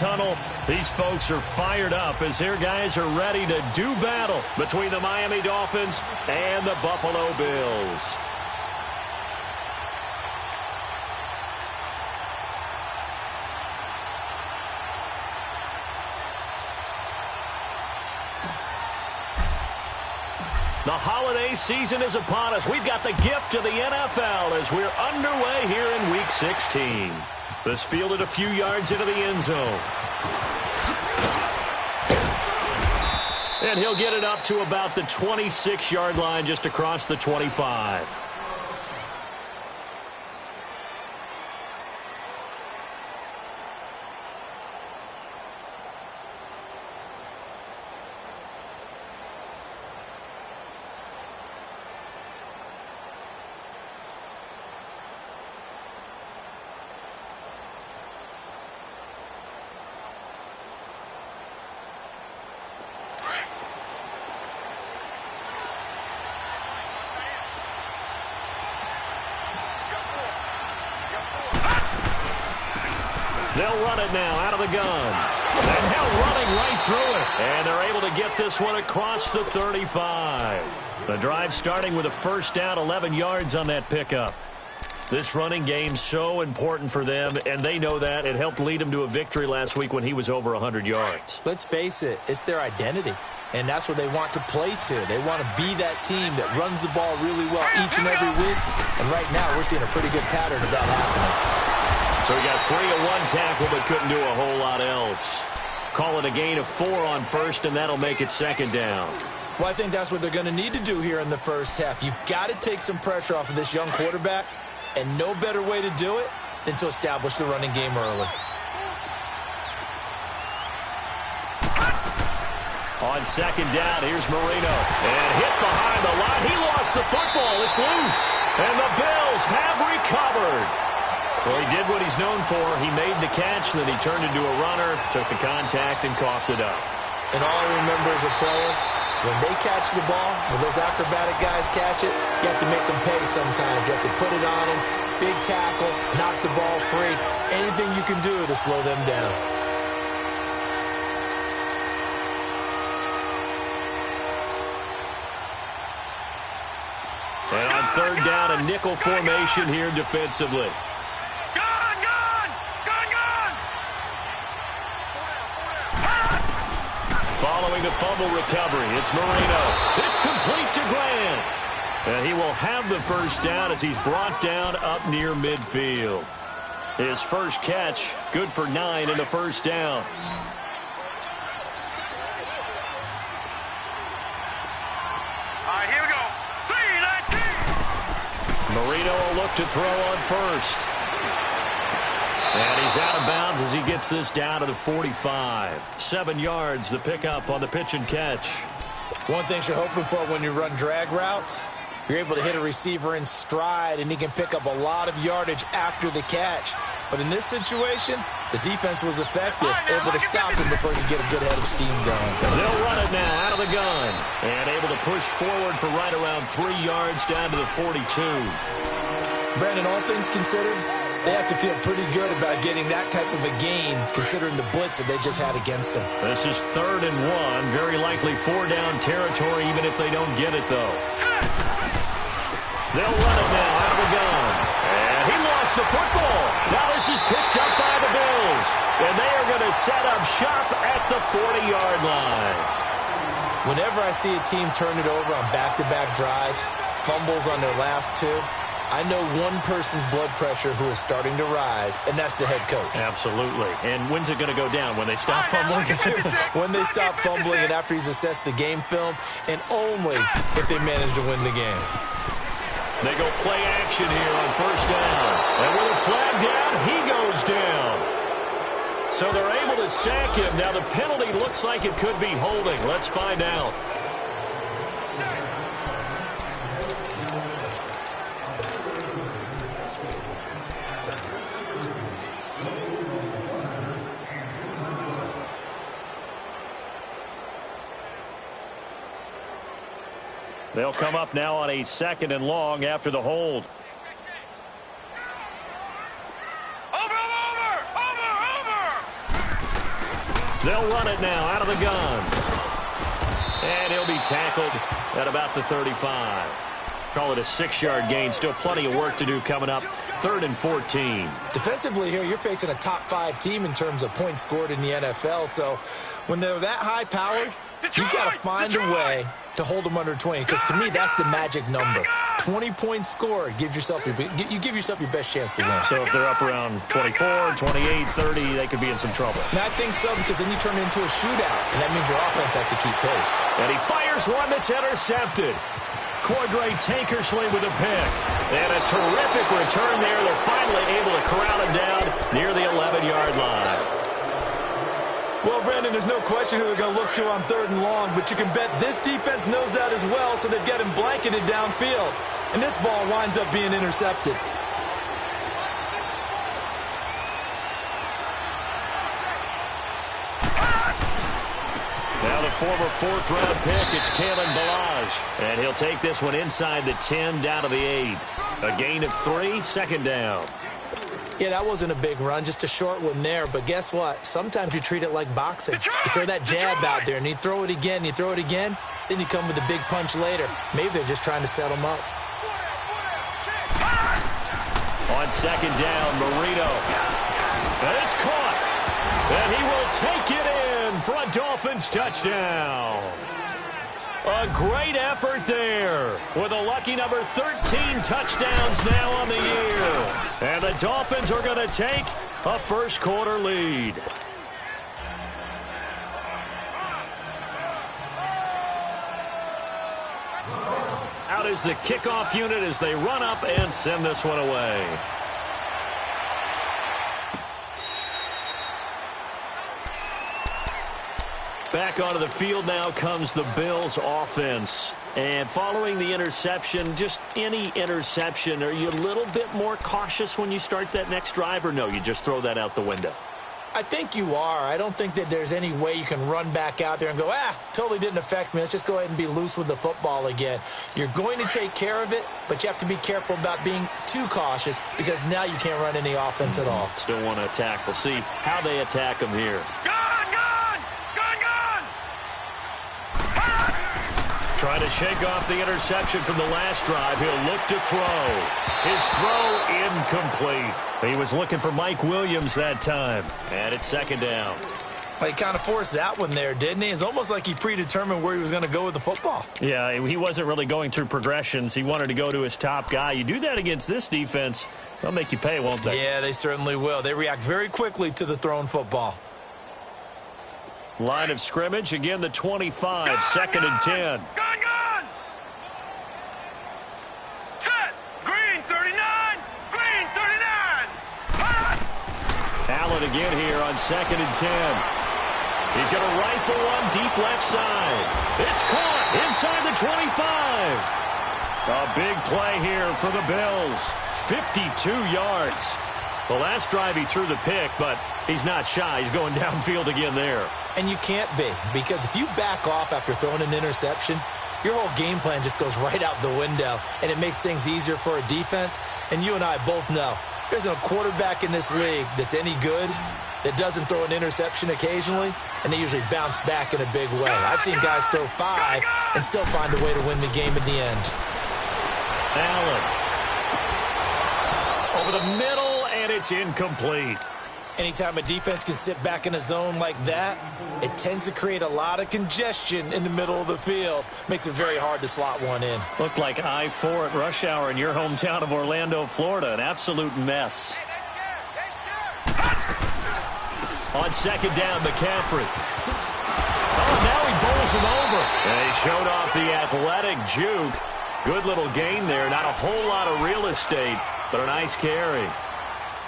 Tunnel. These folks are fired up as their guys are ready to do battle between the Miami Dolphins and the Buffalo Bills. The holiday season is upon us. We've got the gift of the NFL as we're underway here in Week 16. This fielded a few yards into the end zone. And he'll get it up to about the 26-yard line just across the 25. They'll run it now out of the gun. And now running right through it. And they're able to get this one across the 35. The drive starting with a first down, 11 yards on that pickup. This running game's so important for them, and they know that. It helped lead them to a victory last week when he was over 100 yards. Let's face it, it's their identity. And that's what they want to play to. They want to be that team that runs the ball really well each and every week. And right now, we're seeing a pretty good pattern of that happening. So he got 3 on one tackle, but couldn't do a whole lot else. Call it a gain of 4 on first, and that'll make it second down. Well, I think that's what they're going to need to do here in the first half. You've got to take some pressure off of this young quarterback, and no better way to do it than to establish the running game early. On second down, here's Marino. And hit behind the line. He lost the football. It's loose. And the Bills have recovered. Well, he did what he's known for. He made the catch, then he turned into a runner, took the contact, and coughed it up. And all I remember as a player, when they catch the ball, when those acrobatic guys catch it, you have to make them pay sometimes. You have to put it on them, big tackle, knock the ball free. Anything you can do to slow them down. And on third down, a nickel formation here defensively. Following the fumble recovery, it's Marino. It's complete to Grant. And he will have the first down as he's brought down up near midfield. His first catch, good for 9 in the first down. All right, here we go. 3-19. Marino will look to throw on first. And he's out of bounds as he gets this down to the 45. 7 yards, the pickup on the pitch and catch. One thing you're hoping for when you run drag routes, you're able to hit a receiver in stride, and he can pick up a lot of yardage after the catch. But in this situation, the defense was effective, able to stop him before he could get a good head of steam going. They'll run it now out of the gun. And able to push forward for right around 3 yards down to the 42. Brandon, all things considered, they have to feel pretty good about getting that type of a gain, considering the blitz that they just had against them. This is 3rd and 1. Very likely 4-down territory, even if they don't get it, though. They'll run it now out of the gun. And he lost the football. Now this is picked up by the Bills. And they are going to set up shop at the 40-yard line. Whenever I see a team turn it over on back-to-back drives, fumbles on their last 2, I know one person's blood pressure who is starting to rise, and that's the head coach. Absolutely. And when's it going to go down? When they stop fumbling? When they stop fumbling and after he's assessed the game film, and only if they manage to win the game. They go play action here on first down. And with a flag down, he goes down. So they're able to sack him. Now the penalty looks like it could be holding. Let's find out. They'll come up now on a 2nd and long after the hold. They'll run it now out of the gun. And he'll be tackled at about the 35. Call it a 6-yard gain. Still plenty of work to do coming up. 3rd and 14. Defensively here, you're facing a top 5 team in terms of points scored in the NFL. So when they're that high-powered, you've got to find a way to hold them under 20. Because to me, that's the magic number. 20 points scored gives yourself you give yourself your best chance to win. So if they're up around 24, 28, 30, they could be in some trouble. And I think so, because then you turn it into a shootout, and that means your offense has to keep pace. And he fires one that's intercepted. Cordray Tankersley with a pick. And a terrific return there. They're finally able to corral him down near the 11-yard line. Well, Brandon, there's no question who they're going to look to on 3rd and long, but you can bet this defense knows that as well, so they've got him blanketed downfield. And this ball winds up being intercepted. Now the former 4th-round pick, it's Kalen Ballage. And he'll take this one inside the 10, down to the 8. A gain of 3, 2nd down. Yeah, that wasn't a big run, just a short one there. But guess what? Sometimes you treat it like boxing. You throw that jab out there, and you throw it again, you throw it again, then you come with a big punch later. Maybe they're just trying to set them up. On 2nd down, Marino. And it's caught. And he will take it in for a Dolphins touchdown. A great effort there with a lucky number 13 touchdowns now on the year. And the Dolphins are going to take a first-quarter lead. Out is the kickoff unit as they run up and send this one away. Back onto the field now comes the Bills offense. And following the interception, just any interception, are you a little bit more cautious when you start that next drive, or no, you just throw that out the window? I think you are. I don't think that there's any way you can run back out there and go, totally didn't affect me. Let's just go ahead and be loose with the football again. You're going to take care of it, but you have to be careful about being too cautious because now you can't run any offense at all. Still want to attack. We'll see how they attack them here. Trying to shake off the interception from the last drive. He'll look to throw. His throw incomplete. He was looking for Mike Williams that time. And it's 2nd down. Well, he kind of forced that one there, didn't he? It's almost like he predetermined where he was going to go with the football. Yeah, he wasn't really going through progressions. He wanted to go to his top guy. You do that against this defense, they'll make you pay, won't they? Yeah, they certainly will. They react very quickly to the thrown football. Line of scrimmage, again the 25, 2nd and 10. Set! Green 39! Green 39! Allen again here on 2nd and 10. He's going to rifle one deep left side. It's caught inside the 25. A big play here for the Bills. 52 yards. The last drive he threw the pick, but he's not shy. He's going downfield again there. And you can't be, because if you back off after throwing an interception, your whole game plan just goes right out the window, and it makes things easier for a defense. And you and I both know there's a quarterback in this league that's any good that doesn't throw an interception occasionally, and they usually bounce back in a big way. I've seen guys throw 5 and still find a way to win the game in the end. Allen. Over the middle, and it's incomplete. Anytime a defense can sit back in a zone like that, it tends to create a lot of congestion in the middle of the field. Makes it very hard to slot one in. Looked like I-4 at rush hour in your hometown of Orlando, Florida. An absolute mess. On 2nd down, McCaffrey. Oh, now he bowls him over. And he showed off the athletic juke. Good little gain there. Not a whole lot of real estate, but a nice carry.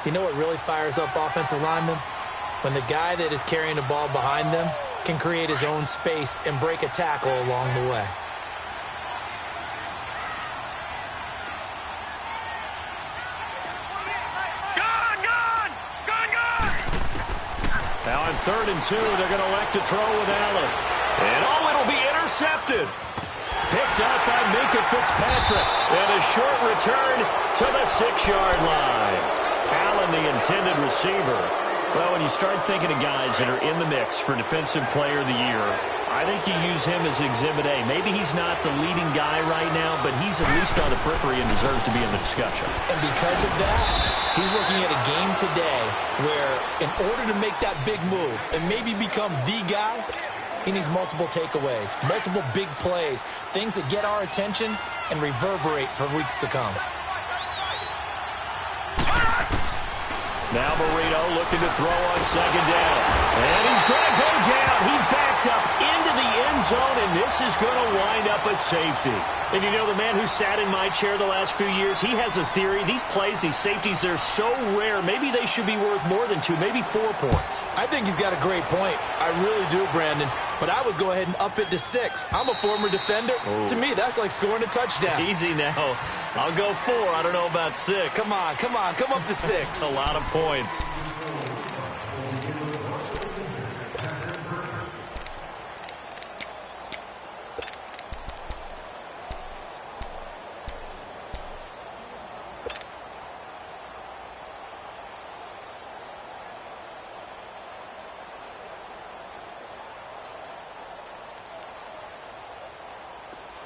You know what really fires up offensive linemen? When the guy that is carrying the ball behind them can create his own space and break a tackle along the way. Now on 3rd and 2, they're going to elect to throw with Allen. And it'll be intercepted. Picked up by Minkah Fitzpatrick. And a short return to the 6-yard line. Allen, the intended receiver. Well, when you start thinking of guys that are in the mix for Defensive Player of the Year, I think you use him as Exhibit A. Maybe he's not the leading guy right now, but he's at least on the periphery and deserves to be in the discussion. And because of that, he's looking at a game today where in order to make that big move and maybe become the guy, he needs multiple takeaways, multiple big plays, things that get our attention and reverberate for weeks to come. Now Marino looking to throw on second down. And he's going to go down. He backed up into the end zone, and this is going to wind up a safety. And you know, the man who sat in my chair the last few years, he has a theory. These plays, these safeties, they're so rare. Maybe they should be worth more than 2, maybe 4 points. I think he's got a great point. I really do, Brandon. But I would go ahead and up it to 6. I'm a former defender. Ooh. To me, that's like scoring a touchdown. Easy now. I'll go 4. I don't know about 6. Come on. Come up to 6. A lot of points.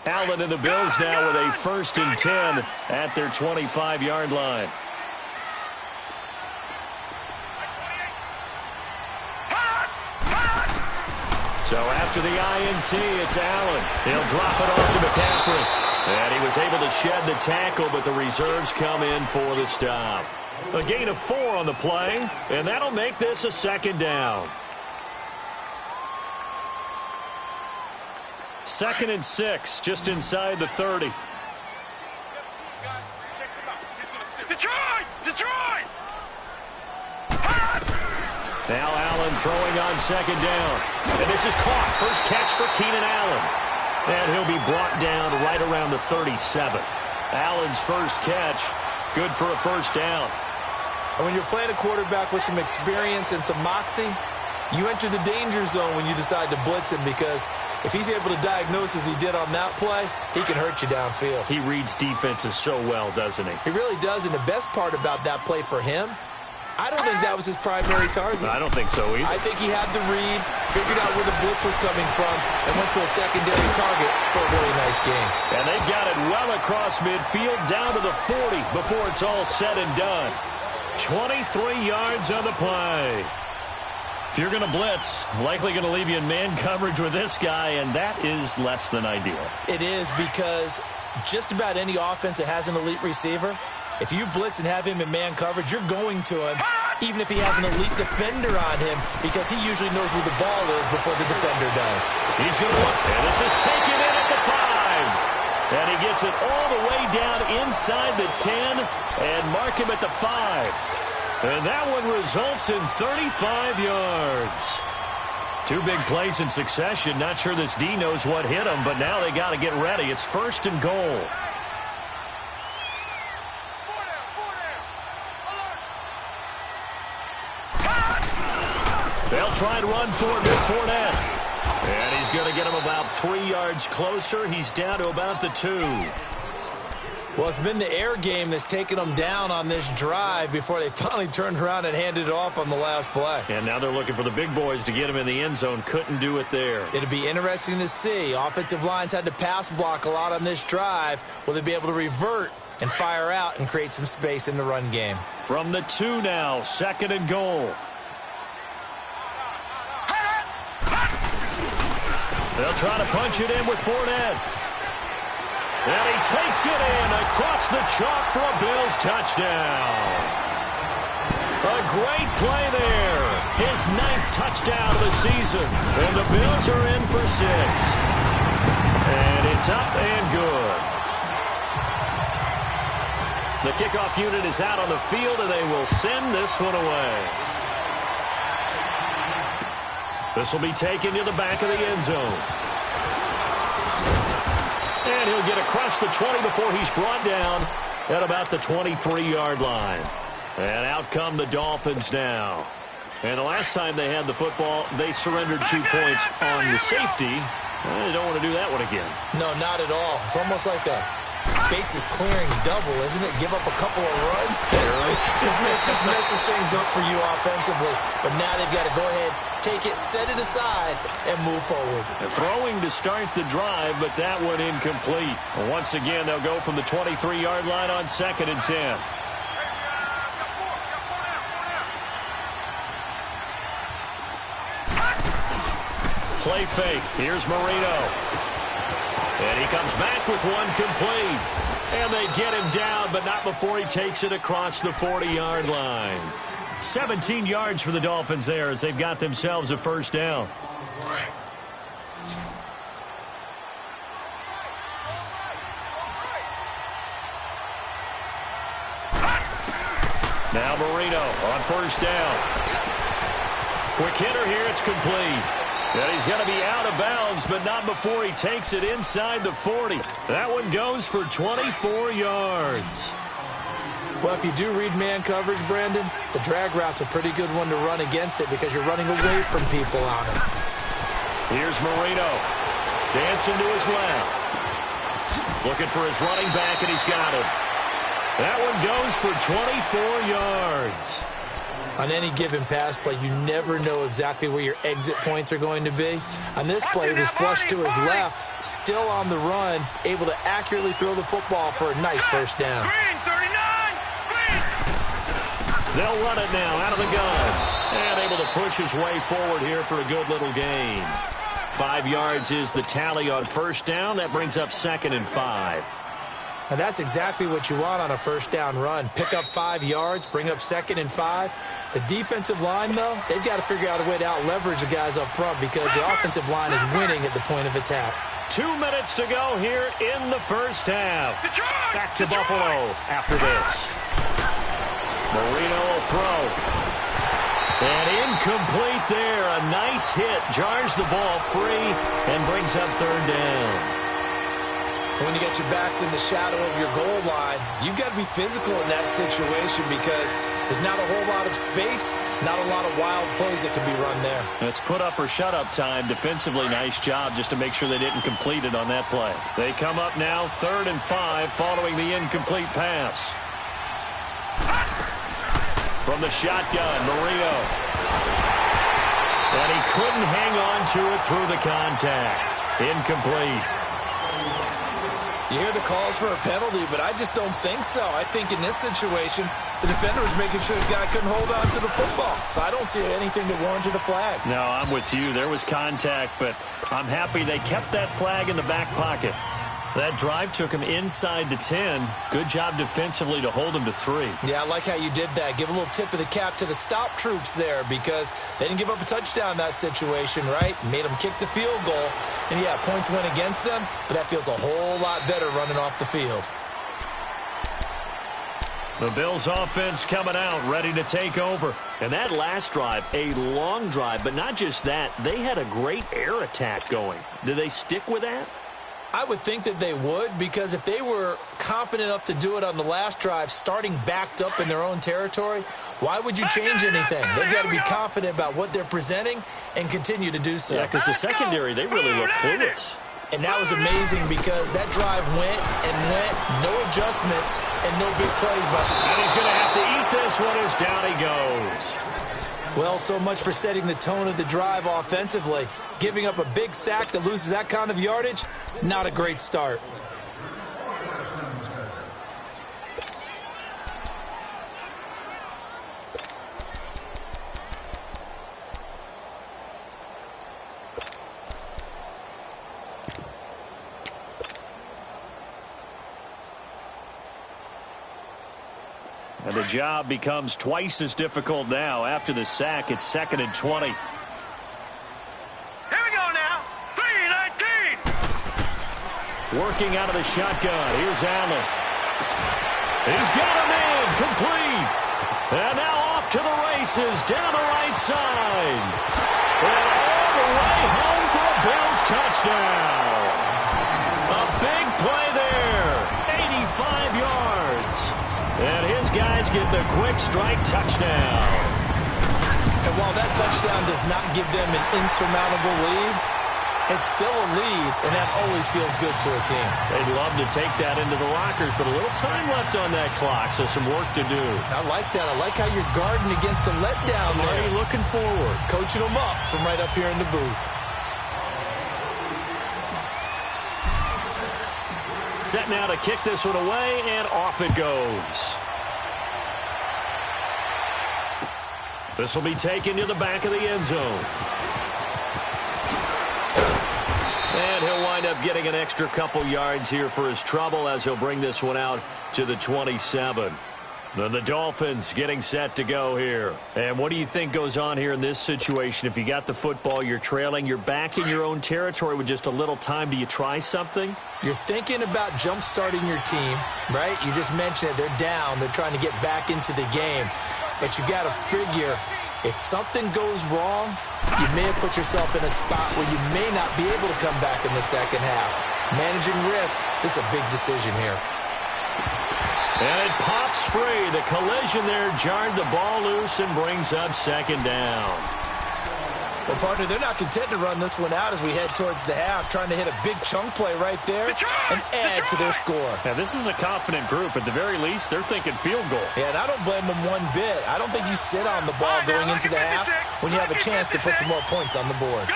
Allen and the Bills now with a 1st and 10 at their 25-yard line. So after the INT, it's Allen. He'll drop it off to McCaffrey. And he was able to shed the tackle, but the reserves come in for the stop. A gain of 4 on the play, and that'll make this a 2nd down. 2nd and 6, just inside the 30. Detroit! Now Allen throwing on 2nd down. And this is caught. First catch for Keenan Allen. And he'll be brought down right around the 37. Allen's first catch, good for a 1st down. And when you're playing a quarterback with some experience and some moxie, you enter the danger zone when you decide to blitz him, because if he's able to diagnose as he did on that play, he can hurt you downfield. He reads defenses so well, doesn't he? He really does, and the best part about that play for him, I don't think that was his primary target. I don't think so either. I think he had the read, figured out where the blitz was coming from, and went to a secondary target for a really nice game. And they've got it well across midfield, down to the 40 before it's all said and done. 23 yards on the play. If you're going to blitz, likely going to leave you in man coverage with this guy, and that is less than ideal. It is, because just about any offense that has an elite receiver, if you blitz and have him in man coverage, you're going to him, even if he has an elite defender on him, because he usually knows where the ball is before the defender does. He's going to look, and this is taken in at the 5. And he gets it all the way down inside the 10 and mark him at the 5. And that one results in 35 yards. 2 big plays in succession. Not sure this D knows what hit him, but now they got to get ready. It's 1st and goal. They'll try and run for it with Fournette. And he's going to get him about 3 yards closer. He's down to about the 2. Well, it's been the air game that's taken them down on this drive before they finally turned around and handed it off on the last play. And now they're looking for the big boys to get him in the end zone. Couldn't do it there. It'll be interesting to see. Offensive lines had to pass block a lot on this drive. Will they be able to revert and fire out and create some space in the run game? From the 2 now, 2nd and goal. They'll try to punch it in with Fournette. And he takes it in across the chalk for a Bills touchdown. A great play there. His 9th touchdown of the season. And the Bills are in for 6. And it's up and good. The kickoff unit is out on the field, and they will send this one away. This will be taken to the back of the end zone. And he'll get across the 20 before he's brought down at about the 23-yard line. And out come the Dolphins now. And the last time they had the football, they surrendered 2 points on the safety. They don't want to do that one again. No, not at all. It's almost like a bases clearing double, isn't it? Give up a couple of runs. just messes things up for you offensively. But now they've got to go ahead, take it, set it aside, and move forward. They're throwing to start the drive, but that one incomplete. Once again, they'll go from the 23-yard line on 2nd and 10. Play fake. Here's Marino. And he comes back with one complete. And they get him down, but not before he takes it across the 40-yard line. 17 yards for the Dolphins there as they've got themselves a first down. Now Marino on first down. Quick hitter here. It's complete. And he's going to be out of bounds, but not before he takes it inside the 40. That one goes for 24 yards. Well, if you do read man coverage, Brandon, the drag route's a pretty good one to run against it because you're running away from people on it. Here's Marino. Dancing to his left. Looking for his running back, and he's got him. That one goes for 24 yards. On any given pass play, you never know exactly where your exit points are going to be. On this play, it was flushed to his left, still on the run, able to accurately throw the football for a nice first down. Green 39. Green. They'll run it now out of the gun. And able to push his way forward here for a good little gain. 5 yards is the tally on first down. That brings up 2nd and 5. And that's exactly what you want on a first down run. Pick up 5 yards, bring up 2nd and 5. The defensive line, though, they've got to figure out a way to out-leverage the guys up front because the offensive line is winning at the point of attack. 2 minutes to go here in the first half. Back to Buffalo after this. Marino will throw. And incomplete there. A nice hit. Jars the ball free and brings up 3rd down. When you get your backs in the shadow of your goal line, you've got to be physical in that situation because there's not a whole lot of space, not a lot of wild plays that can be run there. It's put up or shut up time. Defensively, nice job just to make sure they didn't complete it on that play. They come up now 3rd and 5 following the incomplete pass. From the shotgun, Marino. And he couldn't hang on to it through the contact. Incomplete. You hear the calls for a penalty, but I just don't think so. I think in this situation, the defender was making sure the guy couldn't hold on to the football. So I don't see anything to warrant the flag. No, I'm with you. There was contact, but I'm happy they kept that flag in the back pocket. That drive took him inside the 10. Good job defensively to hold him to 3. Yeah, I like how you did that. Give a little tip of the cap to the stop troops there because they didn't give up a touchdown in that situation, right? Made them kick the field goal. And, yeah, points went against them, but that feels a whole lot better running off the field. The Bills offense coming out, ready to take over. And that last drive, a long drive, but not just that. They had a great air attack going. Do they stick with that? I would think that they would because if they were confident enough to do it on the last drive, starting backed up in their own territory, why would you change anything? They've got to be confident about what they're presenting and continue to do so. Yeah, because the secondary, they really look clueless. And that was amazing because that drive went and went, no adjustments and no big plays. And he's going to have to eat this one as down he goes. Well, so much for setting the tone of the drive offensively. Giving up a big sack that loses that kind of yardage, not a great start. And the job becomes twice as difficult now. After the sack, it's 2nd and 20. Here we go now. 3-19. Working out of the shotgun. Here's Allen. He's got him in. Complete. And now off to the races. Down the right side. And all the way home for a Bills touchdown. A big play there. 85 yards. And his guys get the quick strike touchdown. And while that touchdown does not give them an insurmountable lead, It's still a lead, and that always feels good to a team. They'd love to take that into the lockers, but a little time left on that clock, so some work to do. I like that. I like how you're guarding against a letdown there. Already looking forward. Coaching them up from right up here in the booth. Set now to kick this one away, and off it goes. This will be taken to the back of the end zone. And he'll wind up getting an extra couple yards here for his trouble as he'll bring this one out to the 27. Then the Dolphins getting set to go here. And what do you think goes on here in this situation? If you got the football, you're trailing, you're back in your own territory with just a little time. Do you try something? You're thinking about jump-starting your team, right? You just mentioned it. They're down. They're trying to get back into the game. But you got to figure, if something goes wrong, you may have put yourself in a spot where you may not be able to come back in the second half. Managing risk, this is a big decision here. And it pops free. The collision there jarred the ball loose and brings up second down. Well, partner, they're not content to run this one out as we head towards the half, trying to hit a big chunk play right there and add to their score. Now, this is a confident group. At the very least, they're thinking field goal. Yeah, and I don't blame them one bit. I don't think you sit on the ball going into the half when you have a chance to put some more points on the board.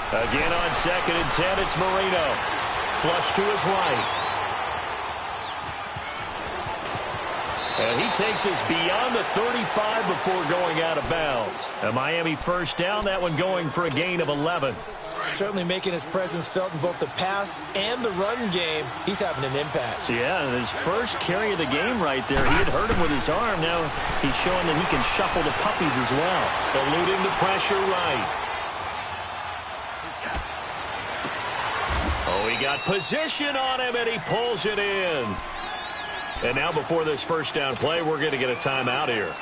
Again on 2nd and 10, it's Marino. Flush to his right. And he takes us beyond the 35 before going out of bounds. A Miami first down, that one going for a gain of 11. Certainly making his presence felt in both the pass and the run game. He's having an impact. Yeah, his first carry of the game right there. He had hurt him with his arm. Now he's showing that he can shuffle the puppies as well. Eluding the pressure right. Oh, he got position on him, and he pulls it in. And now before this first down play, we're going to get a timeout here,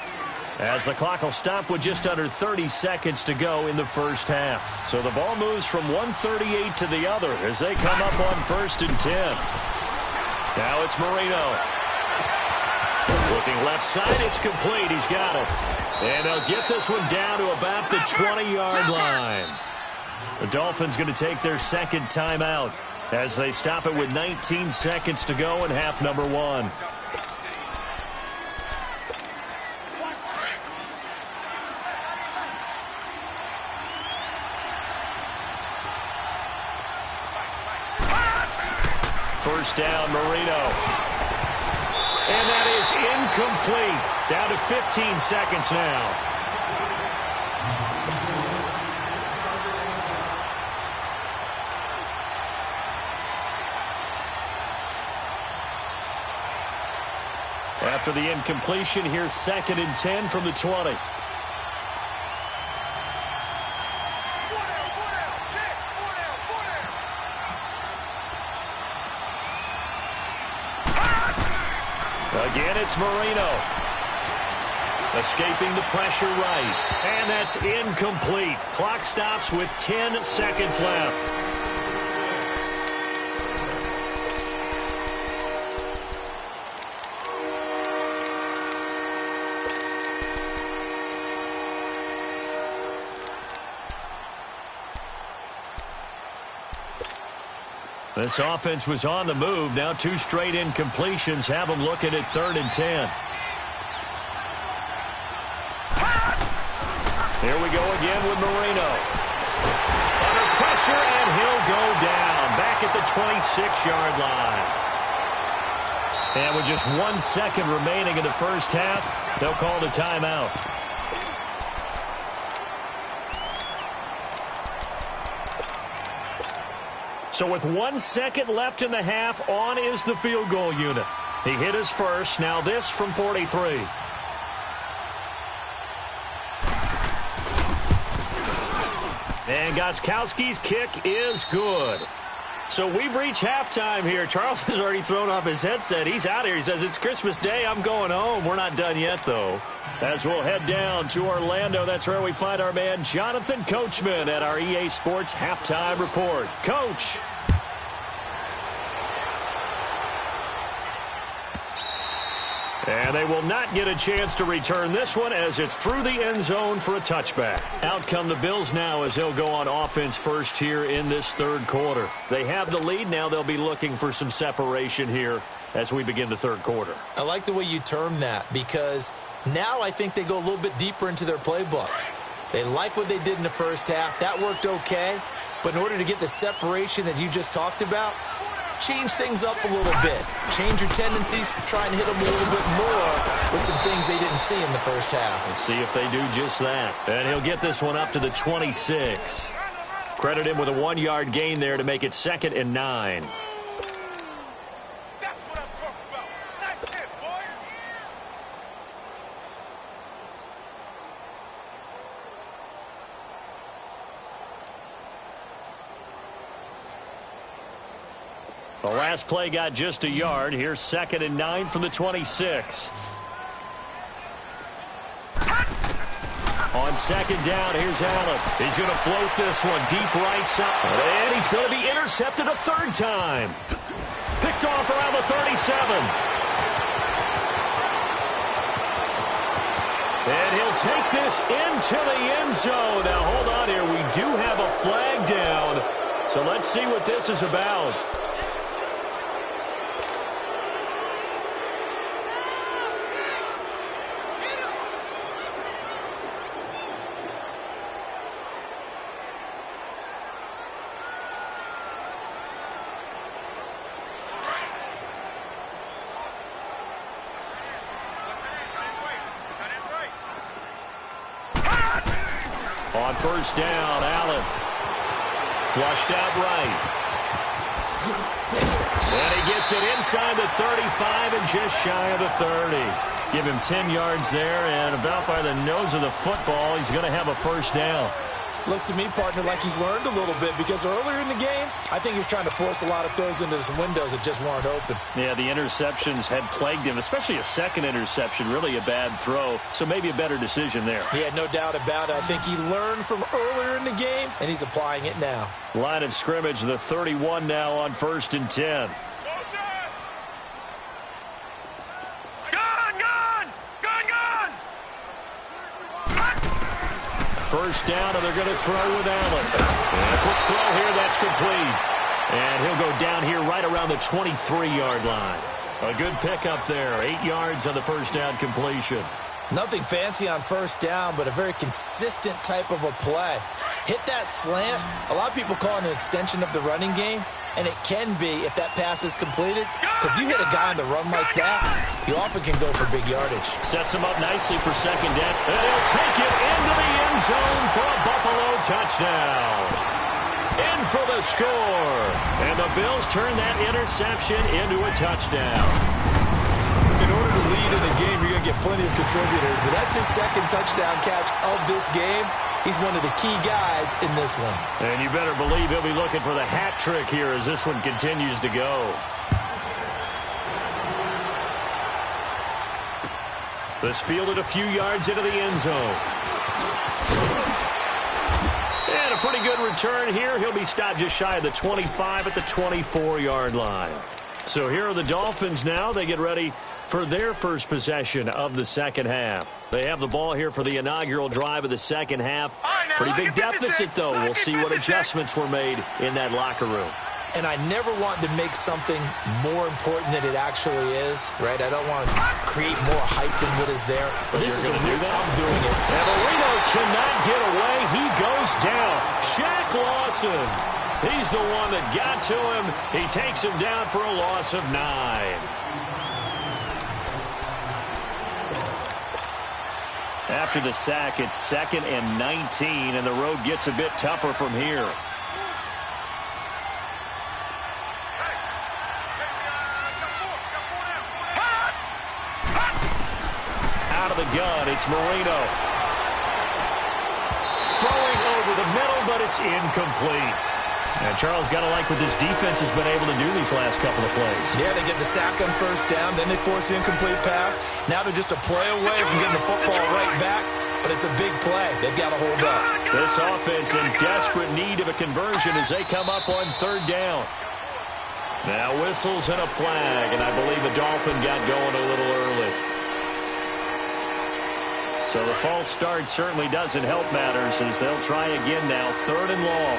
as the clock will stop with just under 30 seconds to go in the first half. So the ball moves from 138 to the other as they come up on 1st and 10. Now it's Marino. Looking left side, it's complete. He's got it. And they'll get this one down to about the 20-yard line. The Dolphins going to take their second timeout as they stop it with 19 seconds to go in half number 1. First down, Marino. And that is incomplete. Down to 15 seconds now. After the incompletion, here's 2nd and 10 from the 20. Again, it's Marino. Escaping the pressure right. And that's incomplete. Clock stops with 10 seconds left. This offense was on the move. Now 2 straight incompletions have them looking at 3rd and 10. Here we go again with Marino. Under pressure, and he'll go down. Back at the 26-yard line. And with just 1 second remaining in the first half, they'll call the timeout. So with 1 second left in the half, on is the field goal unit. He hit his first. Now this from 43. And Gostkowski's kick is good. So we've reached halftime here. Charles has already thrown off his headset. He's out here. He says, it's Christmas Day. I'm going home. We're not done yet, though. As we'll head down to Orlando, that's where we find our man Jonathan Coachman at our EA Sports Halftime Report. Coach. And they will not get a chance to return this one as it's through the end zone for a touchback. Out come the Bills now as they'll go on offense first here in this third quarter. They have the lead. Now they'll be looking for some separation here as we begin the third quarter. I like the way you term that because now I think they go a little bit deeper into their playbook. They like what they did in the first half. That worked okay. But in order to get the separation that you just talked about, change things up a little bit. Change your tendencies. Try and hit them a little bit more with some things they didn't see in the first half. Let's see if they do just that. And he'll get this one up to the 26. Credit him with a 1-yard gain there to make it 2nd and 9. That's what I'm talking about. That's it, boy. The last play got just a yard. Here's 2nd and 9 from the 26. On 2nd down, here's Allen. He's going to float this one deep right side. And he's going to be intercepted a third time. Picked off around the 37. And he'll take this into the end zone. Now, hold on here. We do have a flag down. So let's see what this is about. On first down, Allen. Flushed out right. And he gets it inside the 35 and just shy of the 30. Give him 10 yards there, and about by the nose of the football, he's going to have a first down. Looks to me, partner, like he's learned a little bit because earlier in the game, I think he was trying to force a lot of throws into some windows that just weren't open. Yeah, the interceptions had plagued him, especially a second interception, really a bad throw. So maybe a better decision there. Yeah, no doubt about it. I think he learned from earlier in the game, and he's applying it now. Line of scrimmage, the 31 now on 1st and 10. First down, and they're going to throw with Allen. And a quick throw here, that's complete. And he'll go down here right around the 23-yard line. A good pickup there, 8 yards on the first down completion. Nothing fancy on first down, but a very consistent type of a play. Hit that slant. A lot of people call it an extension of the running game, and it can be if that pass is completed. Because you hit a guy on the run like that, you often can go for big yardage. Sets him up nicely for second down. And he'll take it into the end zone for a Buffalo touchdown. In for the score. And the Bills turn that interception into a touchdown. In order to lead in the game, you're going to get plenty of contributors, but that's his second touchdown catch of this game. He's one of the key guys in this one. And you better believe he'll be looking for the hat trick here as this one continues to go. This fielded a few yards into the end zone. And a pretty good return here. He'll be stopped just shy of the 25 at the 24-yard line. So here are the Dolphins now. They get ready for their first possession of the second half. They have the ball here for the inaugural drive of the second half. Pretty big deficit, though. We'll see what adjustments were made in that locker room. And I never want to make something more important than it actually is, right? I don't want to create more hype than what is there. But this is going to do that? I'm doing it. And Marino cannot get away. He goes down. Shaq Lawson. He's the one that got to him. He takes him down for a loss of 9. After the sack, it's 2nd and 19, and the road gets a bit tougher from here. Out of the gun, it's Marino. Throwing over the middle, but it's incomplete. And Charles, got to like what this defense has been able to do these last couple of plays. Yeah, they get the sack on first down, then they force the incomplete pass. Now they're just a play away from getting the football right back, but it's a big play. They've got to hold up. This offense in desperate need of a conversion as they come up on third down. Now whistles and a flag, and I believe the Dolphin got going a little early. So the false start certainly doesn't help matters as they'll try again now, 3rd and long.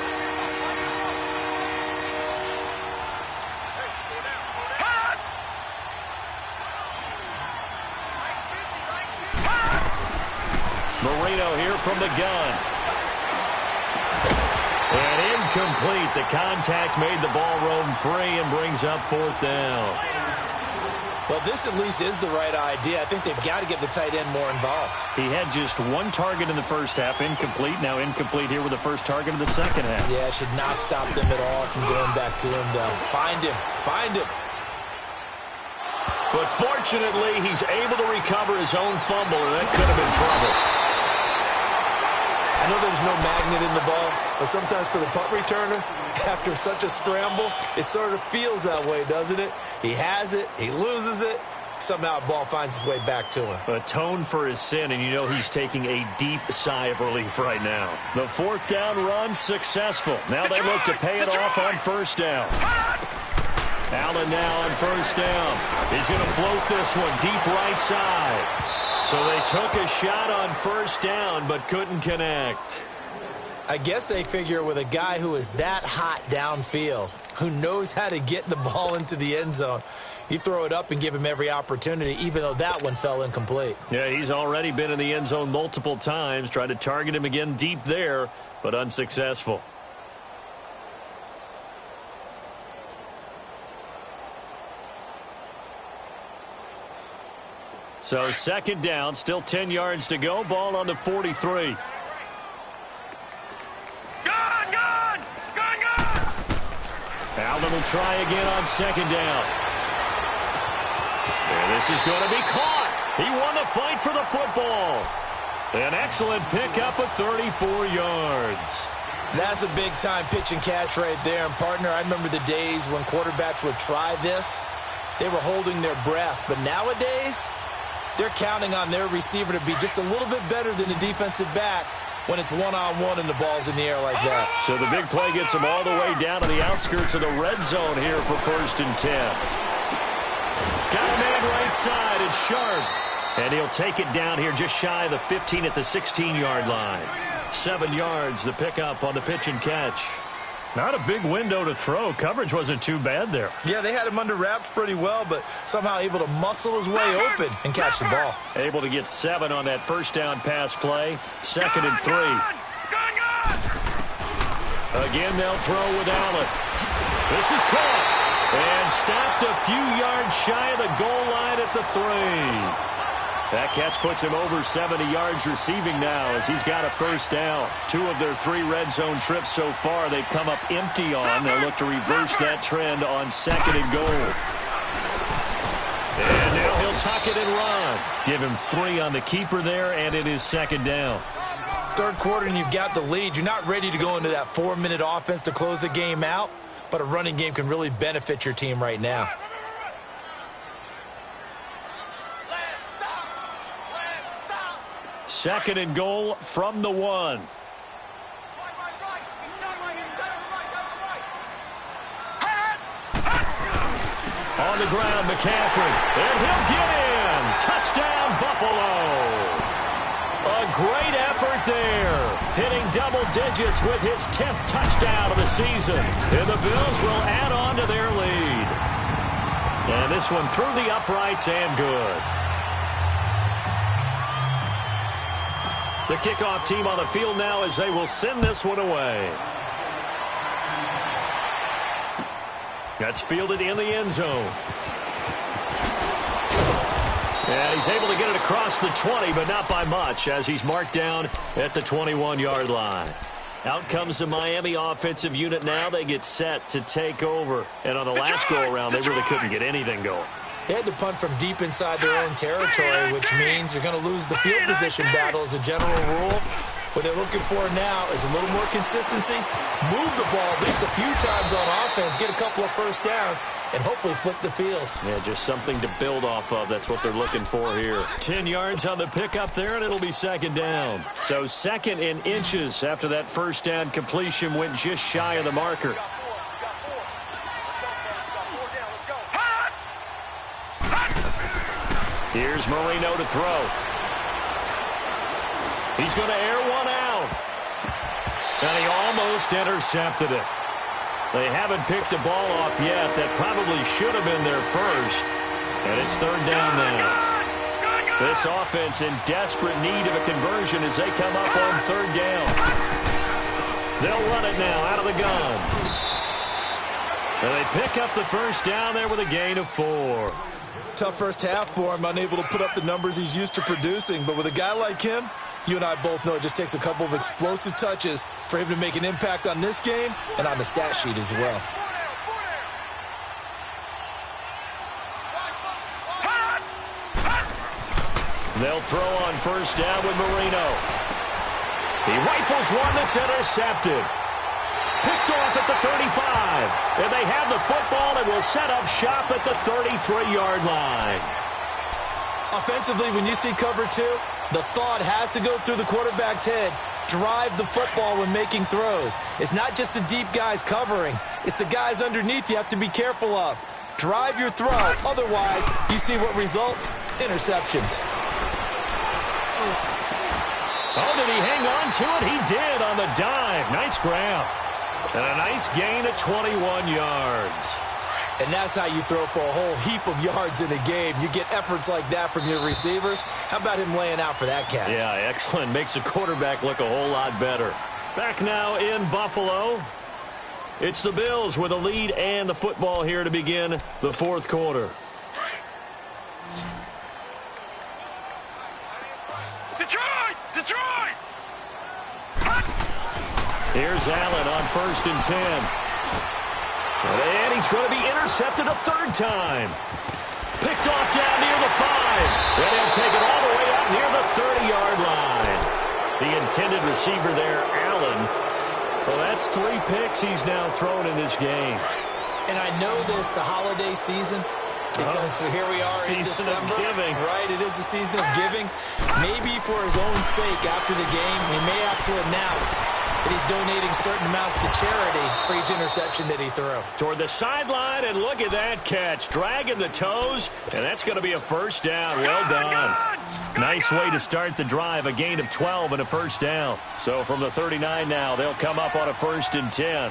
Marino here from the gun. And incomplete. The contact made the ball roam free and brings up 4th down. Well, this at least is the right idea. I think they've got to get the tight end more involved. He had just 1 target in the first half, incomplete. Now incomplete here with the first target of the second half. Yeah, should not stop them at all from going back to him, though. Find him. Find him. But fortunately, he's able to recover his own fumble, or that could have been trouble. I know there's no magnet in the ball, but sometimes for the punt returner, after such a scramble, it sort of feels that way, doesn't it? He has it, he loses it, somehow the ball finds its way back to him. Atone for his sin, and you know he's taking a deep sigh of relief right now. The 4th down run successful. Now they look to pay it off on 1st down. Allen now on 1st down. He's going to float this one deep right side. So they took a shot on 1st down, but couldn't connect. I guess they figure with a guy who is that hot downfield, who knows how to get the ball into the end zone, you throw it up and give him every opportunity, even though that one fell incomplete. Yeah, he's already been in the end zone multiple times, tried to target him again deep there, but unsuccessful. So 2nd down, still 10 yards to go. Ball on the 43. Allen will try again on 2nd down. And this is going to be caught. He won the fight for the football. An excellent pickup of 34 yards. That's a big-time pitch and catch right there. And, partner, I remember the days when quarterbacks would try this. They were holding their breath. But nowadays, they're counting on their receiver to be just a little bit better than the defensive back when it's one-on-one and the ball's in the air like that. So the big play gets him all the way down to the outskirts of the red zone here for 1st and 10. Got a man right side. It's Sharp. And he'll take it down here just shy of the 15 at the 16-yard line. 7 yards, the pickup on the pitch and catch. Not a big window to throw. Coverage wasn't too bad there. Yeah, they had him under wraps pretty well, but somehow able to muscle his way open and catch the ball. Able to get 7 on that 1st down pass play. 2nd and 3. Again, they'll throw with Allen. This is caught. And stopped a few yards shy of the goal line at the 3. That catch puts him over 70 yards receiving now as he's got a 1st down. 2 of their 3 red zone trips so far they've come up empty on. They'll look to reverse that trend on 2nd and goal. And now he'll tuck it and run. Give him 3 on the keeper there, and it is 2nd down. 3rd quarter and you've got the lead. You're not ready to go into that 4-minute offense to close the game out, but a running game can really benefit your team right now. 2nd and goal from the 1. On the ground, McCaffrey. And he'll get in. Touchdown, Buffalo. A great effort there. Hitting double digits with his 10th touchdown of the season. And the Bills will add on to their lead. And this one through the uprights and good. The kickoff team on the field now as they will send this one away. That's fielded in the end zone. And he's able to get it across the 20, but not by much as he's marked down at the 21-yard line. Out comes the Miami offensive unit now. They get set to take over. And on the last go-around, they really couldn't get anything going. They had to punt from deep inside their own territory, which means you're going to lose the field position battle as a general rule. What they're looking for now is a little more consistency, move the ball at least a few times on offense, get a couple of 1st downs, and hopefully flip the field. Yeah, just something to build off of. That's what they're looking for here. 10 yards on the pickup there, and it'll be 2nd down. So 2nd in inches after that 1st down completion went just shy of the marker. Here's Marino to throw. He's going to air one out. And he almost intercepted it. They haven't picked a ball off yet. That probably should have been their first. And it's third down now. This offense in desperate need of a conversion as they come up on third down. They'll run it now out of the gun. And they pick up the first down there with a gain of 4. Tough first half for him, unable to put up the numbers he's used to producing. But with a guy like him, you and I both know it just takes a couple of explosive touches for him to make an impact on this game and on the stat sheet as well. They'll throw on first down with Marino. He rifles one that's intercepted. Picked off at the 35. And they have the football and will set up shop at the 33-yard line. Offensively, when you see cover 2, the thought has to go through the quarterback's head. Drive the football when making throws. It's not just the deep guys covering. It's the guys underneath you have to be careful of. Drive your throw. Otherwise, you see what results? Interceptions. Oh, did he hang on to it? He did on the dive. Nice grab. And a nice gain of 21 yards. And that's how you throw for a whole heap of yards in a game. You get efforts like that from your receivers. How about him laying out for that catch? Yeah, excellent. Makes the quarterback look a whole lot better. Back now in Buffalo. It's the Bills with a lead and the football here to begin the fourth quarter. Detroit! Here's Allen on 1st and 10. And he's going to be intercepted a third time. Picked off down near the 5. And he'll take it all the way out near the 30-yard line. The intended receiver there, Allen. Well, that's 3 picks he's now thrown in this game. And I know this, the holiday season, because here we are in December. Season of giving. Right, it is the season of giving. Maybe for his own sake after the game, he may have to announce that he's donating certain amounts to charity for each interception that he threw. Toward the sideline, and look at that catch. Dragging the toes, and that's going to be a first down. Well done. Nice way to start the drive, a gain of 12 and a first down. So from the 39 now, they'll come up on a 1st and 10.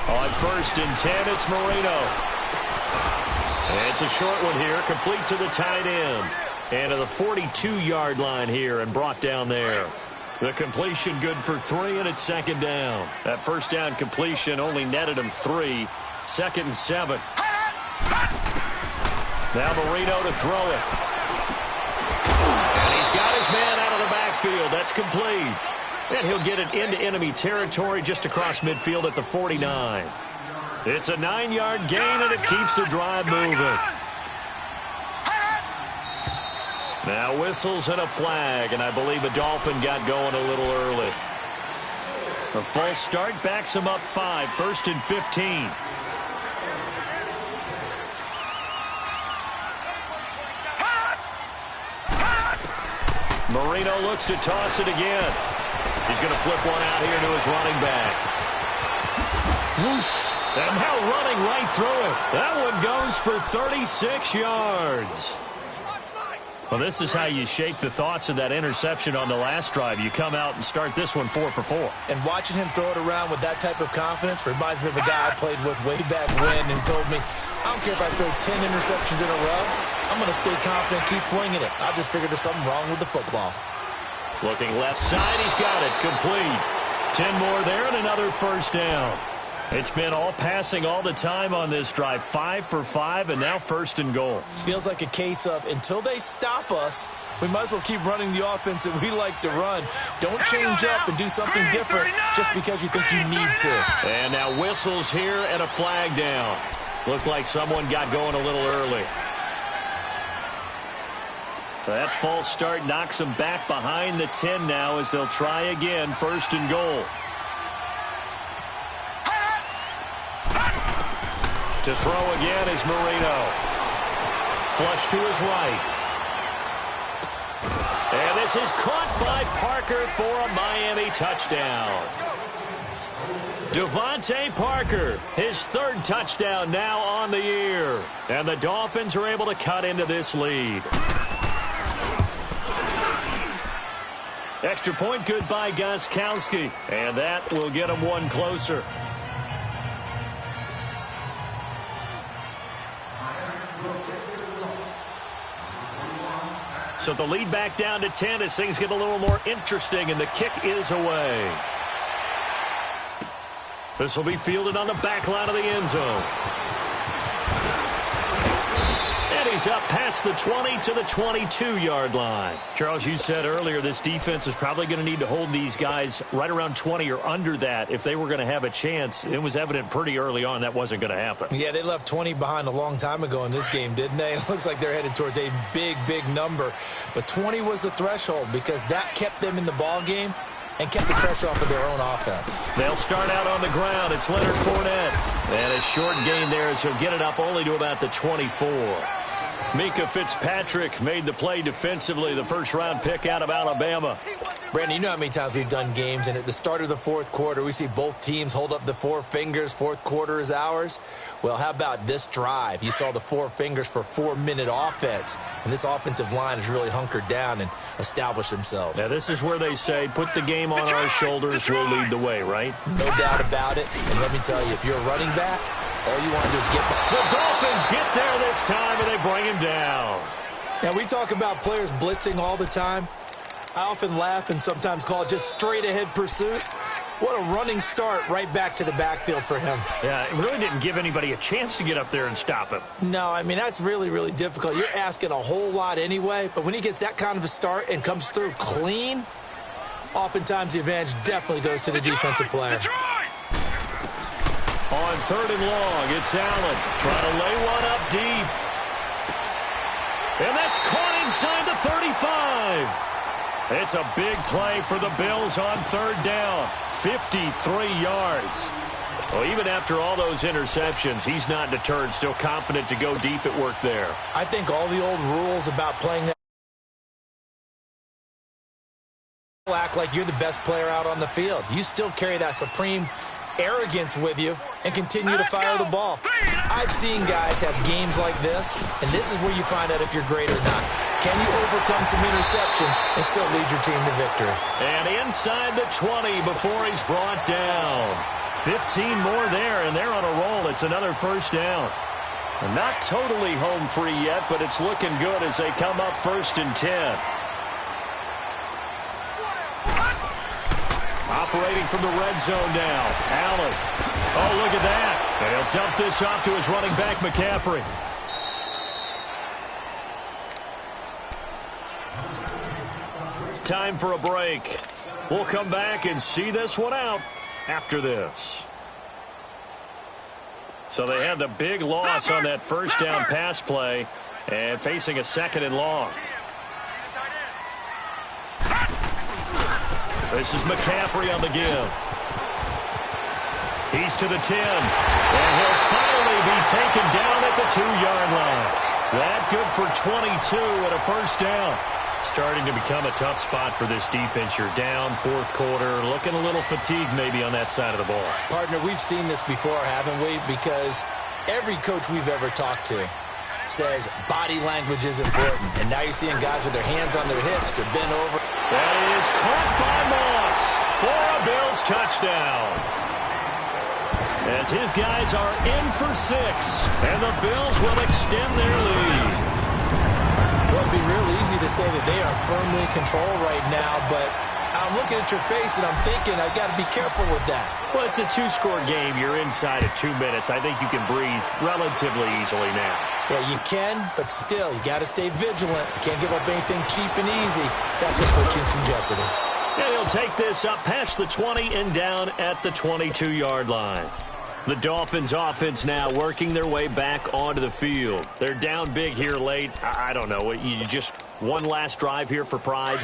On 1st and 10, it's Marino. And it's a short one here, complete to the tight end. And to the 42-yard line here and brought down there. The completion good for 3, and it's second down. That first down completion only netted him 3. 2nd and 7. Now Marino to throw it. And he's got his man out of the backfield. That's complete. And he'll get it into enemy territory just across midfield at the 49. It's a 9-yard gain, and it keeps the drive moving. Now whistles and a flag, and I believe a Dolphin got going a little early. A false start backs him up 5, 1st and 15. Marino looks to toss it again. He's going to flip one out here to his running back. Whoosh. And now running right through it. That one goes for 36 yards. Well, this is how you shake the thoughts of that interception on the last drive. You come out and start this one 4 for 4. And watching him throw it around with that type of confidence reminds me of a guy I played with way back when and told me, I don't care if I throw 10 interceptions in a row. I'm going to stay confident, keep flinging it. I just figured there's something wrong with the football. Looking left side, he's got it. Complete. 10 more there and another first down. It's been all passing all the time on this drive. 5 for 5, and now 1st and goal. Feels like a case of until they stop us, we might as well keep running the offense that we like to run. Don't change up and do something different just because you think you need to. And now whistles here and a flag down. Looked like someone got going a little early. That false start knocks them back behind the 10 now as they'll try again. 1st and goal. To throw again is Marino. Flush to his right. And this is caught by Parker for a Miami touchdown. Devontae Parker, his third touchdown now on the year. And the Dolphins are able to cut into this lead. Extra point good by Gostkowski. And that will get him one closer. So the lead back down to 10 as things get a little more interesting, and the kick is away. This will be fielded on the back line of the end zone. And he's up past the 20 to the 22-yard line. Charles, you said earlier this defense is probably going to need to hold these guys right around 20 or under that if they were going to have a chance. It was evident pretty early on that wasn't going to happen. Yeah, they left 20 behind a long time ago in this game, didn't they? It looks like they're headed towards a big, big number. But 20 was the threshold because that kept them in the ball game and kept the pressure off of their own offense. They'll start out on the ground. It's Leonard Fournette. And a short gain there as he'll get it up only to about the 24. Mika Fitzpatrick made the play defensively, the first-round pick out of Alabama. Brandon, you know how many times we've done games, and at the start of the fourth quarter, we see both teams hold up the four fingers, fourth quarter is ours. Well, how about this drive? You saw the four fingers for 4-minute offense, and this offensive line has really hunkered down and established themselves. Now, this is where they say, put the game on our shoulders, we'll lead the way, right? No doubt about it, and let me tell you, if you're a running back, all you want to do is get back. The Dolphins get there this time, and they bring him down. Now, we talk about players blitzing all the time. I often laugh and sometimes call it just straight-ahead pursuit. What a running start right back to the backfield for him. Yeah, it really didn't give anybody a chance to get up there and stop him. No, I mean, that's really, really difficult. You're asking a whole lot anyway, but when he gets that kind of a start and comes through clean, oftentimes the advantage definitely goes to the defensive player. On 3rd and long, it's Allen trying to lay one up deep. And that's caught inside the 35. It's a big play for the Bills on 3rd down. 53 yards. Well, even after all those interceptions, he's not deterred, still confident to go deep at work there. I think all the old rules about playing that act like you're the best player out on the field. You still carry that supreme arrogance with you and continue to fire the ball. I've seen guys have games like this, and this is where you find out if you're great or not. Can you overcome some interceptions and still lead your team to victory? And inside the 20 before he's brought down. 15 more there, and they're on a roll. It's another first down. Not totally home free yet, but it's looking good as they come up 1st and 10. Operating from the red zone now. Allen. Oh, look at that. And he'll dump this off to his running back, McCaffrey. Time for a break. We'll come back and see this one out after this. So they had the big loss on that first down pass play and facing a 2nd and long. This is McCaffrey on the give. He's to the 10. And he'll finally be taken down at the 2-yard line. That good for 22 and a first down. Starting to become a tough spot for this defense. You're down 4th quarter, looking a little fatigued maybe on that side of the ball. Partner, we've seen this before, haven't we? Because every coach we've ever talked to says body language is important. And now you're seeing guys with their hands on their hips. They're bent over. That is caught by Moss for a Bills touchdown. As his guys are in for 6, and the Bills will extend their lead. Well, it'd be real easy to say that they are firmly in control right now, but I'm looking at your face and I'm thinking I've got to be careful with that. Well, it's a 2-score game. You're inside of 2 minutes. I think you can breathe relatively easily now. Yeah, you can, but still, you got to stay vigilant. You can't give up anything cheap and easy. That could put you in some jeopardy. And he'll take this up past the 20 and down at the 22-yard line. The Dolphins offense now working their way back onto the field. They're down big here late. I don't know. You just one last drive here for pride?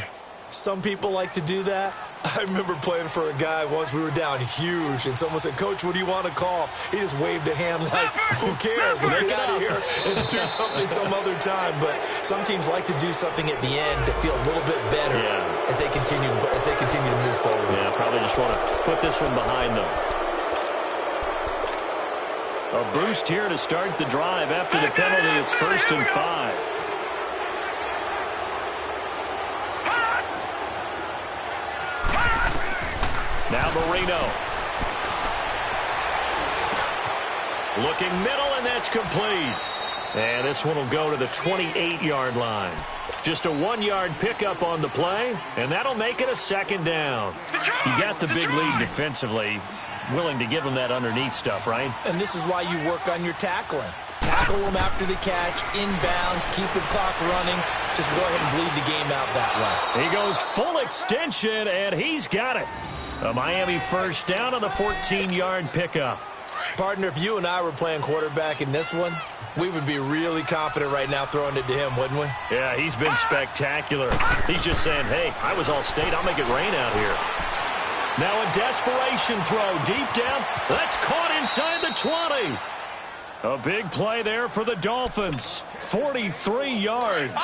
Some people like to do that. I remember playing for a guy once. We were down huge, and someone said, "Coach, what do you want to call?" He just waved a hand like, who cares? Let's get out of here and do something some other time. But some teams like to do something at the end to feel a little bit better as they continue to move forward. Yeah, probably just want to put this one behind them. A boost here to start the drive. After the penalty, it's 1st and 5. Now Marino. Looking middle, and that's complete. And this one will go to the 28-yard line. Just a 1-yard pickup on the play, and that'll make it a 2nd down. You got the big lead defensively. Willing to give them that underneath stuff, right? And this is why you work on your tackling. Tackle them after the catch, inbounds, keep the clock running. Just go ahead and bleed the game out that way. He goes full extension, and he's got it. A Miami 1st down on the 14-yard pickup. Partner, if you and I were playing quarterback in this one, we would be really confident right now throwing it to him, wouldn't we? Yeah, he's been spectacular. He's just saying, hey, I was all state. I'll make it rain out here. Now a desperation throw deep down. That's caught inside the 20. A big play there for the Dolphins. 43 yards.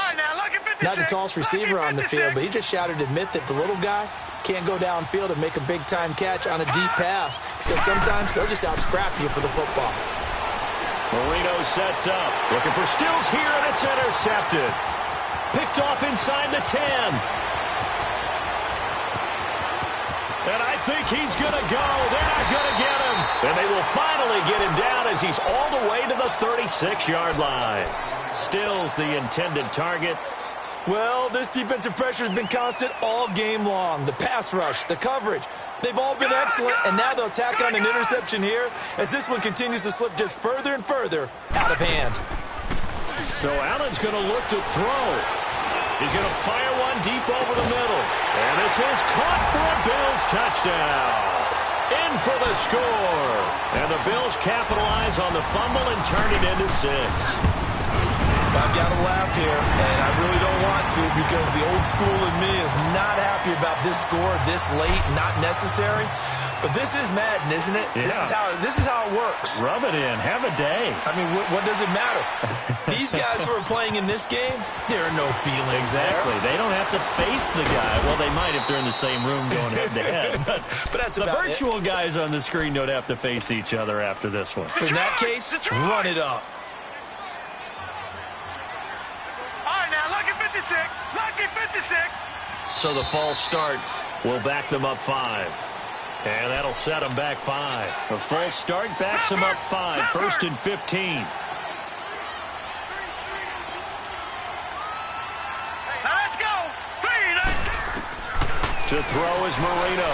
Not the tallest receiver on the field, but he just shouted to admit that the little guy can't go downfield and make a big-time catch on a deep pass because sometimes they'll just out-scrap you for the football. Marino sets up. Looking for Stills here, and it's intercepted. Picked off inside the 10. And I think he's going to go. They're not going to get him. And they will finally get him down as he's all the way to the 36-yard line. Stills the intended target. Well, this defensive pressure has been constant all game long. The pass rush, the coverage, they've all been excellent, and now they'll tack on an interception here as this one continues to slip just further and further out of hand. So Allen's going to look to throw. He's going to fire one deep over the middle. And this is caught for a Bills touchdown. In for the score. And the Bills capitalize on the fumble and turn it into 6. I've got to laugh here, and I really don't want to because the old school in me is not happy about this score this late, not necessary. But this is Madden, isn't it? Yeah. This is how it works. Rub it in. Have a day. I mean, what does it matter? These guys who are playing in this game, there are no feelings Exactly. there. They don't have to face the guy. Well, they might if they're in the same room going head-to-head. But that's the about virtual guys on the screen don't have to face each other after this one. In that case, run it up. All right, now, lucky 56. Lucky 56. So the false start will back them up 5. And that'll set them back 5. The false start backs them up 5. 1st and 15. Now let's go. To throw is Marino.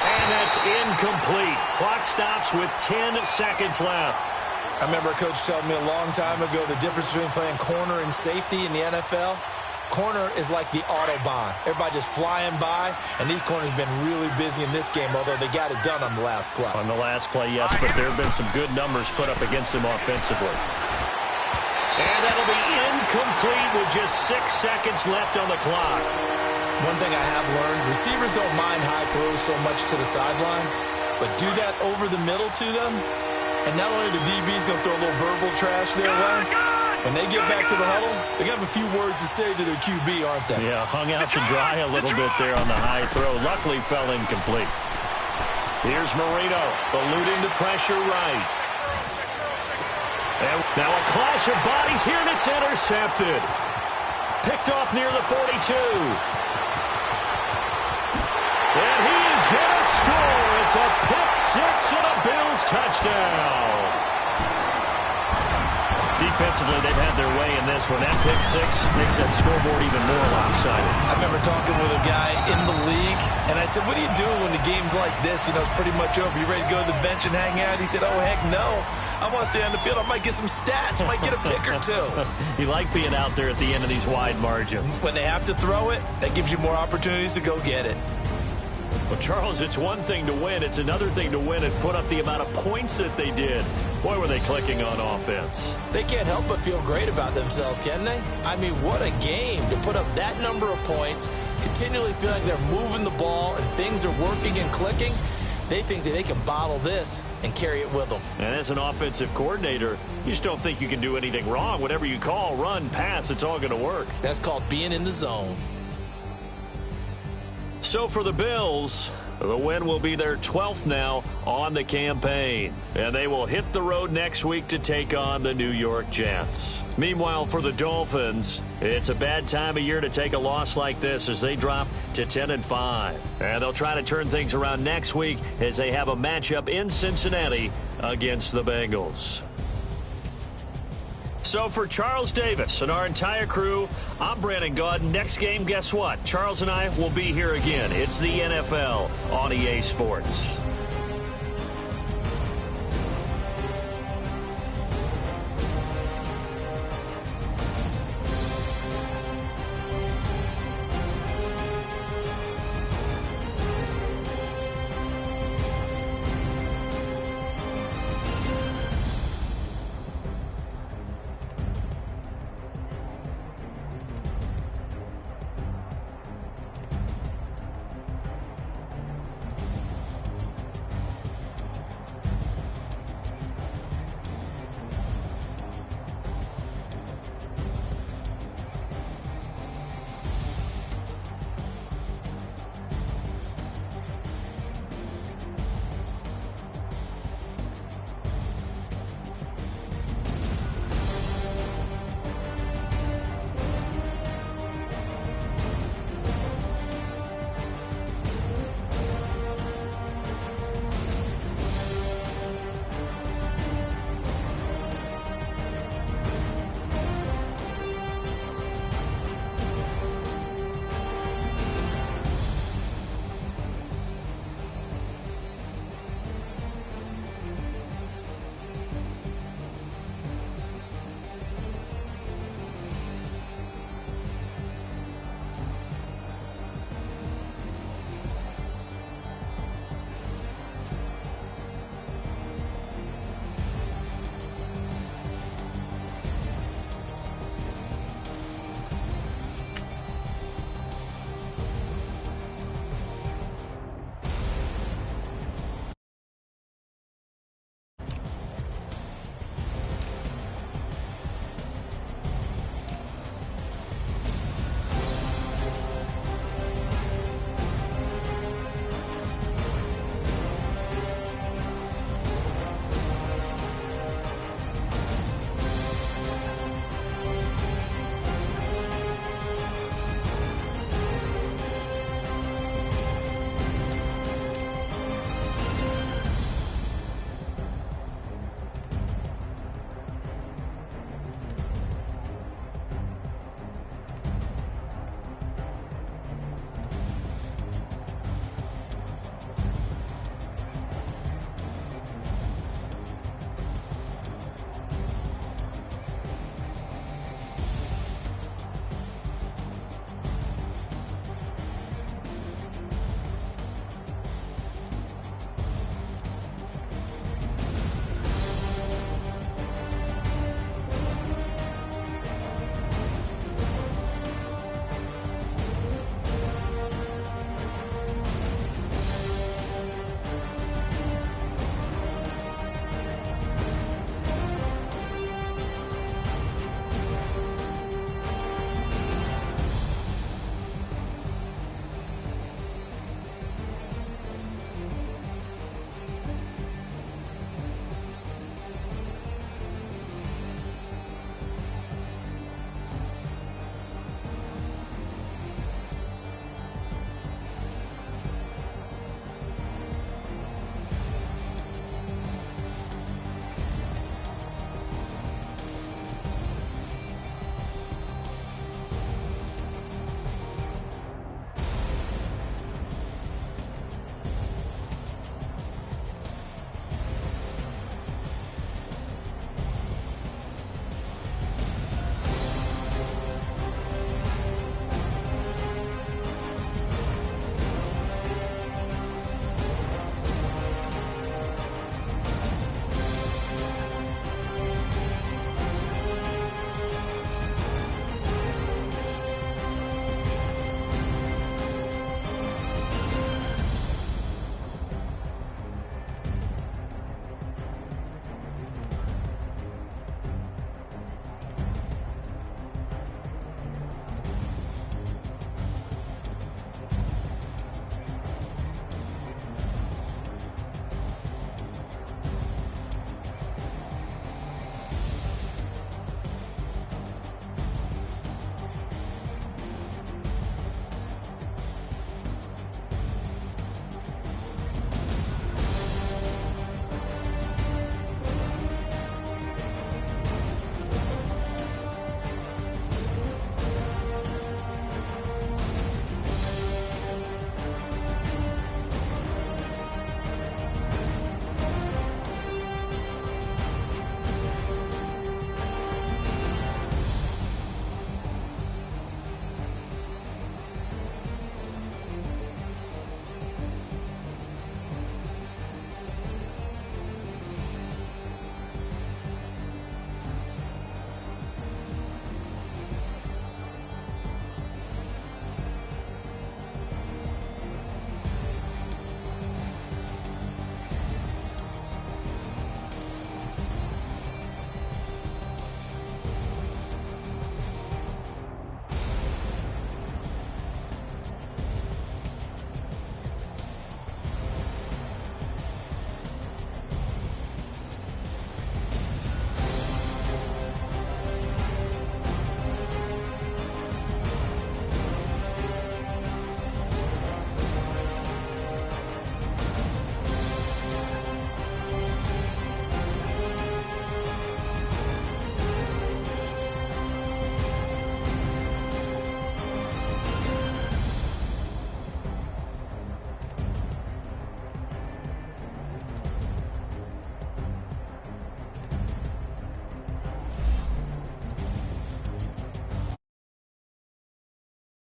And that's incomplete. Clock stops with 10 seconds left. I remember a coach telling me a long time ago the difference between playing corner and safety in the NFL. Corner is like the Autobahn. Everybody just flying by, and these corners have been really busy in this game, although they got it done on the last play. On the last play, yes, but there have been some good numbers put up against them offensively. And that'll be incomplete with just 6 seconds left on the clock. One thing I have learned, receivers don't mind high throws so much to the sideline, but do that over the middle to them, and not only the DB's going to throw a little verbal trash their way, when they get back to the huddle, they have a few words to say to their QB, aren't they? Yeah, hung out to dry a little bit there on the high throw. Luckily fell incomplete. Here's Marino, eluding the pressure right. And now a clash of bodies here, and it's intercepted. Picked off near the 42. And he is going to score. It's a pick 6 and a Bills touchdown. Defensively, they've had their way in this one. That pick 6 makes that scoreboard even more lopsided. I remember talking with a guy in the league, and I said, what do you do when the game's like this? You know, it's pretty much over. You ready to go to the bench and hang out? He said, oh, heck no. I want to stay on the field. I might get some stats. I might get a pick or two. You like being out there at the end of these wide margins. When they have to throw it, that gives you more opportunities to go get it. Well, Charles, it's one thing to win. It's another thing to win and put up the amount of points that they did. Boy, were they clicking on offense. They can't help but feel great about themselves, can they? I mean, what a game to put up that number of points, continually feeling like they're moving the ball and things are working and clicking. They think that they can bottle this and carry it with them. And as an offensive coordinator, you just don't think you can do anything wrong. Whatever you call, run, pass, it's all going to work. That's called being in the zone. So for the Bills, The win will be their 12th now on the campaign, and they will hit the road next week to take on the New York Jets. Meanwhile, for the Dolphins, it's a bad time of year to take a loss like this as they drop to 10-5. And they'll try to turn things around next week as they have a matchup in Cincinnati against the Bengals. So for Charles Davis and our entire crew, I'm Brandon Gaudin. Next game, guess what? Charles and I will be here again. It's the NFL on EA Sports.